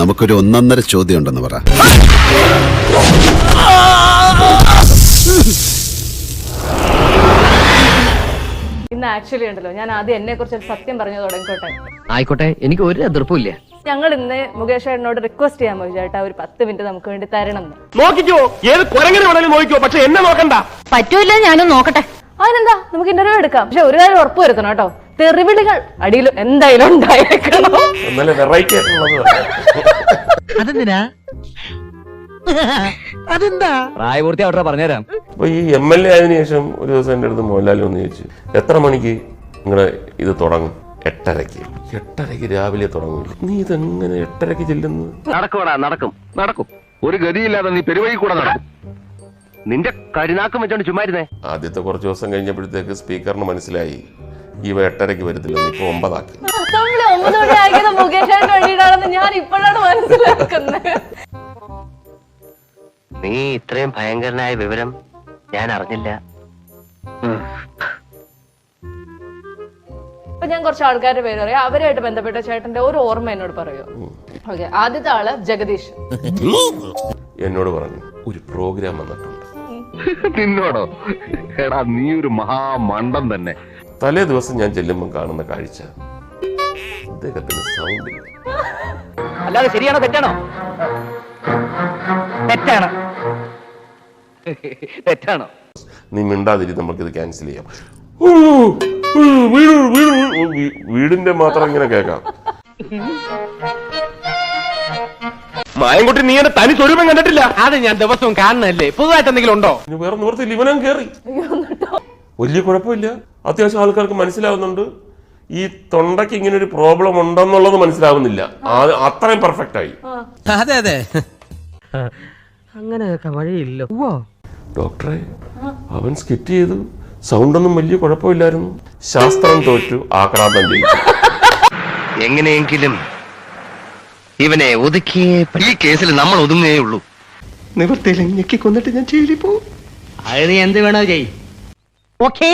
നമുക്കൊരു ഒന്നൊന്നര ചോദ്യം ഉണ്ടെന്ന് പറ. ഇന്ന് ആക്ച്വലി ഉണ്ടല്ലോ, ഞാൻ ആദ്യം എന്നെ കുറിച്ച് ഒരു സത്യം പറഞ്ഞു തുടങ്ങിക്കോട്ടെ. ആയിക്കോട്ടെ, എനിക്ക് ഒരു എതിർപ്പില്ല. ഞങ്ങൾ ഇന്ന് മുകേഷ് ചേട്ടനോട് റിക്വസ്റ്റ് ചെയ്യാൻ പോയി, ചേട്ടാ ഒരു 10 മിനിറ്റ് നമുക്ക് വേണ്ടി തരണം എന്ന്. നോക്കിക്കോ, ഏത് കുരങ്ങനെ വേണേലും നോക്കിക്കോ, പക്ഷെ എന്നെ നോക്കണ്ട. പറ്റൂല, ഞാനും നോക്കട്ടെ. അതിനെന്താ, നമുക്ക് ഇന്റർവ്യൂ എടുക്കാം. പക്ഷെ ഒരു കാര്യം ഉറപ്പ് വരുത്തണം കേട്ടോ, തെറിവിളികൾ അടിയിൽ എന്തായാലും ഉണ്ടായേക്കണം. വെറൈറ്റി ആയിട്ടുള്ളത്. അതെന്തിനാ? അതെന്താ? പ്രായപൂർത്തി അവിടെ പറഞ്ഞുതരാം. അപ്പൊ ഈ MLA ആയതിനു ശേഷം ഒരു ദിവസം എന്റെ അടുത്ത് മോഹൻലാൽ ഒന്ന് ചോദിച്ചു, എത്ര മണിക്ക് നിങ്ങളെ ഇത് തുടങ്ങും? 8:30. 8:30 രാവിലെ തുടങ്ങില്ല. നീ ഇതെങ്ങനെ 8:30 ചെല്ലുന്നത്? നടക്കും. ഒരു ഗതിയില്ലാതെ നീ പെരുവഴി കൂടെ നടക്കും. നിന്റെ കരുനാക്കം വെച്ചോണ്ട് ചുമ്മാരുന്നേ. ആദ്യത്തെ കുറച്ച് ദിവസം കഴിഞ്ഞപ്പോഴത്തേക്ക് സ്പീക്കറിന് മനസ്സിലായി ഇവ 8:30 വരത്തില്ല, ഇപ്പൊ 9 ആക്കി. അസംബ്ലി 9 മണി ആക്കിയത് മുകേഷ് ചേട്ടന് വേണ്ടിയിട്ടാണെന്ന് ഞാൻ ഇപ്പോഴാണ് മനസ്സിലാക്കുന്നത്. നീ ഇത്രയും ഭയങ്കരനായ വിവരം ഞാൻ അറിഞ്ഞില്ല. അപ്പൊ ഞാൻ കുറച്ച് ആൾക്കാരുടെ പേര് പറയാം, അവരുമായിട്ട് ബന്ധപ്പെട്ട ചേട്ടന്റെ ഒരു ഓർമ്മ എന്നോട് പറയോ? ഓക്കെ, ആദ്യത്തെ ആള് ജഗദീഷ്. എന്നോട് പറഞ്ഞു ഒരു പ്രോഗ്രാം വന്നിട്ടുണ്ട്. നിന്നോടോ? എടാ, നീ ഒരു മഹാമണ്ടൻ തന്നെ. തലേ ദിവസം ഞാൻ ചെല്ലുമ്പോൾ കാണുന്ന കാഴ്ച, അദ്ദേഹത്തിന് സൗണ്ട് ഇല്ല. അല്ലാതെ ശരിയാണോ തെറ്റാണോ? തെറ്റാണ്. തെറ്റാണോ? നീ മിണ്ടാതിരി, നമുക്കിത് ക്യാൻസൽ ചെയ്യാം. വീടിന്റെ മാത്രം ഇങ്ങനെ കേൾക്കാം. മായൻകുട്ടി, നീ എന്റെ തനി സ്വരൂപം കണ്ടിട്ടില്ല. അത് ഞാൻ ദിവസവും കാണുന്നല്ലേ. പുതുതായിട്ട് എന്തെങ്കിലും ഉണ്ടോ? വേറെ നിവർത്തില്ല, ഇവനും കേറി. വലിയ കുഴപ്പമില്ല, അത്യാവശ്യം ആൾക്കാർക്ക് മനസ്സിലാവുന്നുണ്ട്. ഈ തൊണ്ടയ്ക്ക് ഇങ്ങനെ ഒരു പ്രോബ്ലം ഉണ്ടെന്നുള്ളത് മനസ്സിലാവുന്നില്ല. അത്രയും പെർഫെക്റ്റ് ആയി. അതെ അതെ, അങ്ങനെയൊക്കെ വഴിയില്ല. ഡോക്ടറെ, അവൻ സ്കിറ്റ് ചെയ്തു, സൗണ്ട് ഒന്നും വലിയ കുഴപ്പമില്ലായിരുന്നു. ശാസ്ത്രം തോറ്റു, ആക്രാന്തം ജയിച്ചു. എങ്ങനെയെങ്കിലും ഇവനെ ഒതുക്കിയേ. ഈ കേസിൽ നമ്മൾ ഒതുങ്ങേ ഉള്ളൂ. നിവർത്തിയില്ല, ഞെക്കി കൊന്നിട്ട് ഞാൻ ജയിലിൽ പോകും. അതിന് എന്ത് വേണോ ചെയ്. ഓക്കേ.